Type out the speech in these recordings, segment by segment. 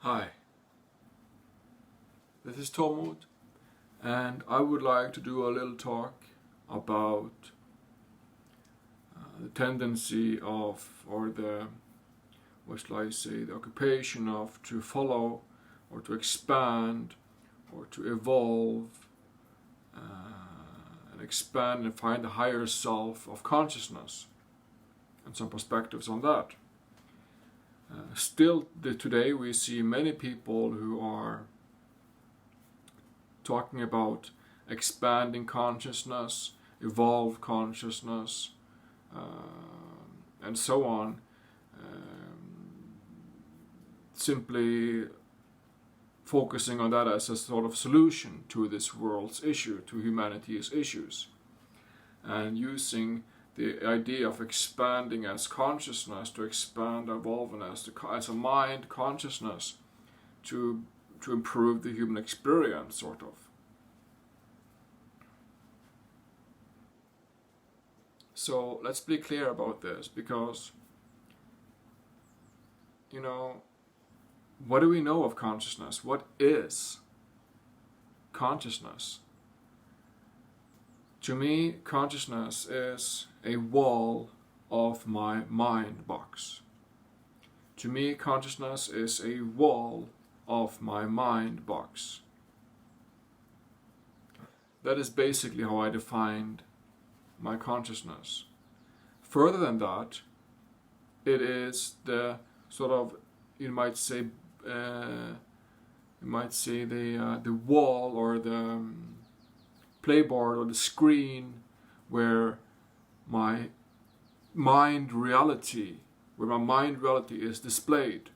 Hi, this is Tormod, and I would like to do a little talk about the tendency of, or the, what shall I say, the occupation of to follow or to expand or to evolve and expand and find the higher self of consciousness, and some perspectives on that. Still today we see many people who are talking about expanding consciousness, evolved consciousness, and so on, simply focusing on that as a sort of solution to this world's issue, to humanity's issues, and using the idea of expanding as consciousness to expand, evolving as a mind consciousness to improve the human experience, sort of. So let's be clear about this, because, what do we know of consciousness? What is consciousness? To me, consciousness is a wall of my mind box. To me, consciousness is a wall of my mind box. That is basically how I defined my consciousness. Further than that, it is the sort of, you might say the wall or the playboard or the screen where my mind reality is displayed.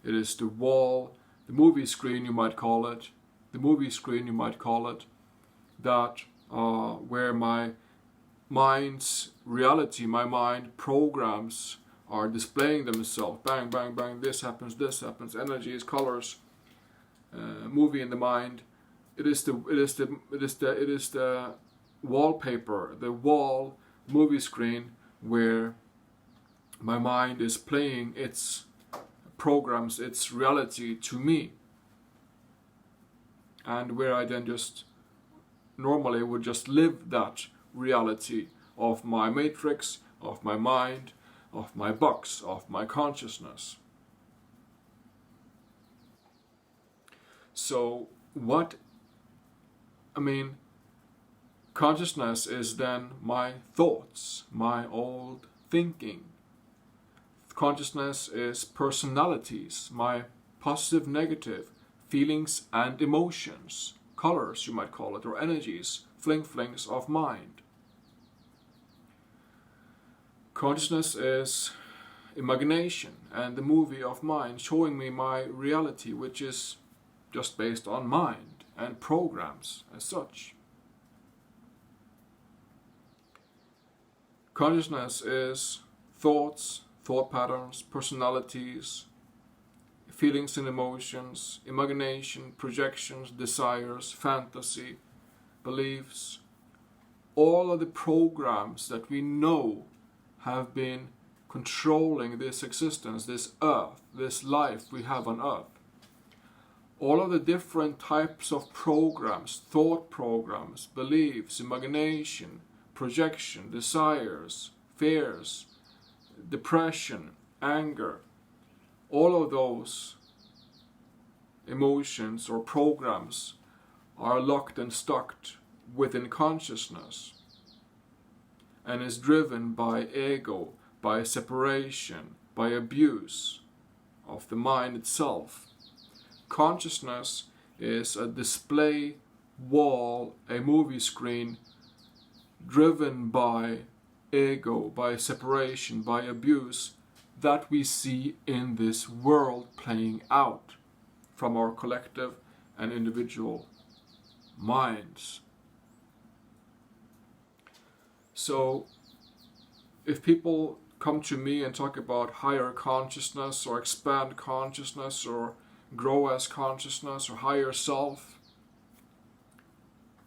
It is the wall, the movie screen you might call it, that where my mind's reality, my mind programs are displaying themselves. Bang, bang, bang, this happens, energies, colors, movie in the mind. It is the wallpaper, the wall movie screen where my mind is playing its programs, its reality to me, and where I then just normally would just live that reality of my matrix, of my mind, of my box, of my consciousness. So consciousness is then my thoughts, my old thinking. Consciousness is personalities, my positive, negative feelings and emotions, colors you might call it, or energies, flings of mind. Consciousness is imagination and the movie of mind showing me my reality, which is just based on mind and programs as such. Consciousness is thoughts, thought patterns, personalities, feelings and emotions, imagination, projections, desires, fantasy, beliefs, all of the programs that we know have been controlling this existence, this earth, this life we have on earth. All of the different types of programs, thought programs, beliefs, imagination, projection, desires, fears, depression, anger, all of those emotions or programs are locked and stuck within consciousness and is driven by ego, by separation, by abuse of the mind itself. Consciousness is a display wall, a movie screen driven by ego, by separation, by abuse that we see in this world playing out from our collective and individual minds. So if people come to me and talk about higher consciousness or expand consciousness or grow as consciousness or higher self,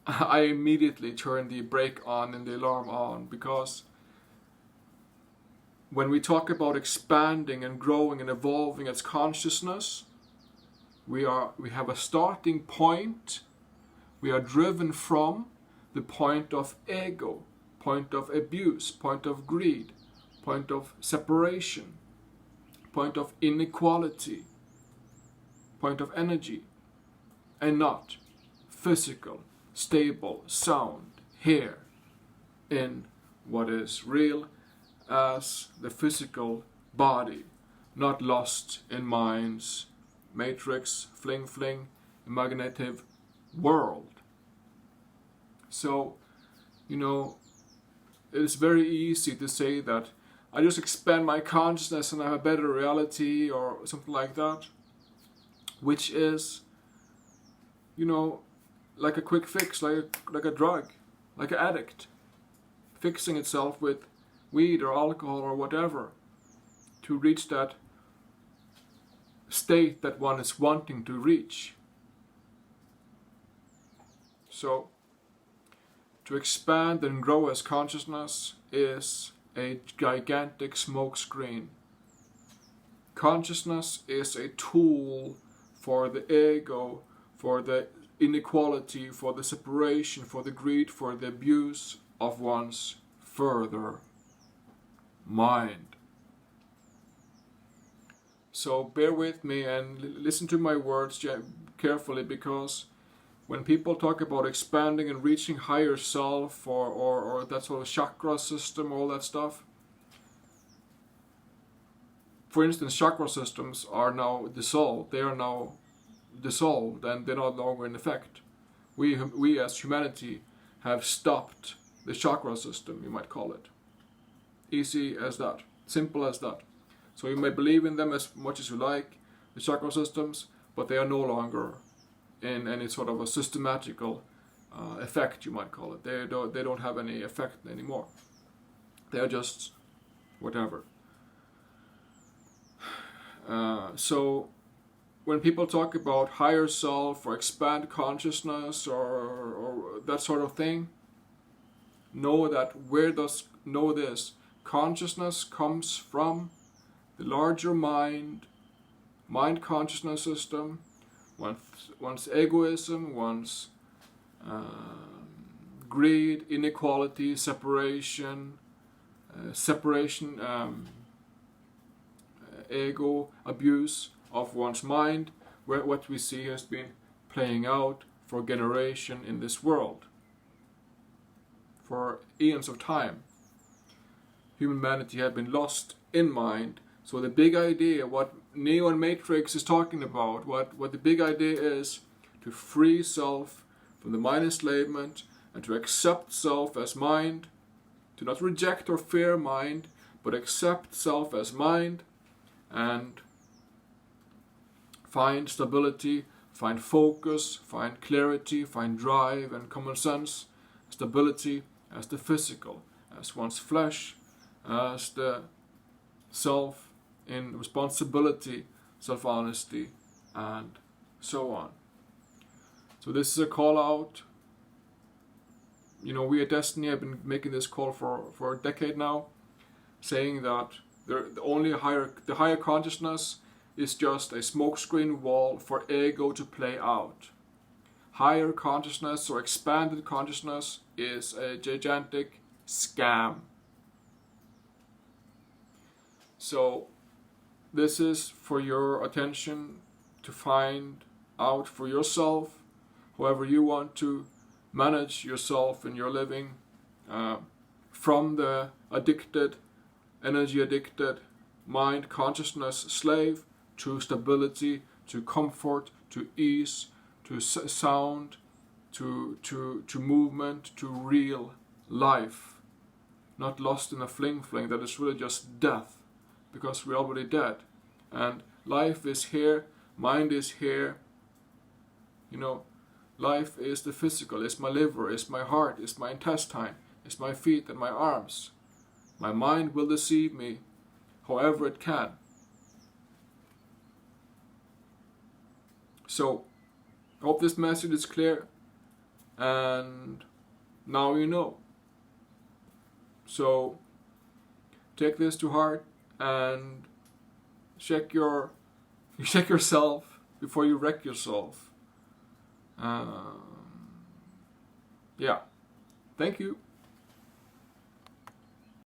I immediately turn the brake on and the alarm on, because when we talk about expanding and growing and evolving as consciousness, We have a starting point. We are driven from the point of ego, point of abuse, point of greed, point of separation, point of inequality, point of energy, and not physical, stable, sound, here in what is real as the physical body, not lost in mind's matrix, fling, imaginative world. So, it is very easy to say that I just expand my consciousness and I have a better reality or something like that, which is, like a quick fix, like a drug, like an addict, fixing itself with weed or alcohol or whatever to reach that state that one is wanting to reach. So, to expand and grow as consciousness is a gigantic smokescreen. Consciousness is a tool for the ego, for the inequality, for the separation, for the greed, for the abuse of one's further mind. So bear with me and listen to my words carefully, because when people talk about expanding and reaching higher self or that sort of chakra system, all that stuff, for instance, chakra systems are now dissolved. They are now dissolved and they're no longer in effect. We as humanity have stopped the chakra system, you might call it. Easy as that. Simple as that. So you may believe in them as much as you like, the chakra systems, but they are no longer in any sort of a systematical effect, you might call it. They don't have any effect anymore. They are just whatever. So when people talk about higher self or expand consciousness or that sort of thing, know this. Consciousness comes from the larger mind consciousness system, one's egoism, one's greed, inequality, separation, ego, abuse of one's mind, where what we see has been playing out for generation in this world, for eons of time. Humanity have been lost in mind. So the big idea, what Neo and Matrix is talking about, what the big idea is, to free self from the mind enslavement and to accept self as mind, to not reject or fear mind, but accept self as mind and find stability, find focus, find clarity, find drive and common sense, stability as the physical, as one's flesh, as the self in responsibility, self-honesty, and so on. So this is a call out. We at Destiny have been making this call for a decade now, saying that the higher consciousness is just a smokescreen wall for ego to play out. Higher consciousness or expanded consciousness is a gigantic scam. So this is for your attention to find out for yourself, however you want to manage yourself in your living, from the addicted, energy addicted, mind consciousness slave to stability, to comfort, to ease, to sound, to movement, to real life. Not lost in a fling that is really just death, because we're already dead. And life is here, mind is here. Life is the physical, it's my liver, it's my heart, it's my intestine, it's my feet and my arms. My mind will deceive me however it can. So, I hope this message is clear, and now you know. So, take this to heart and check yourself, before you wreck yourself. Yeah. Thank you.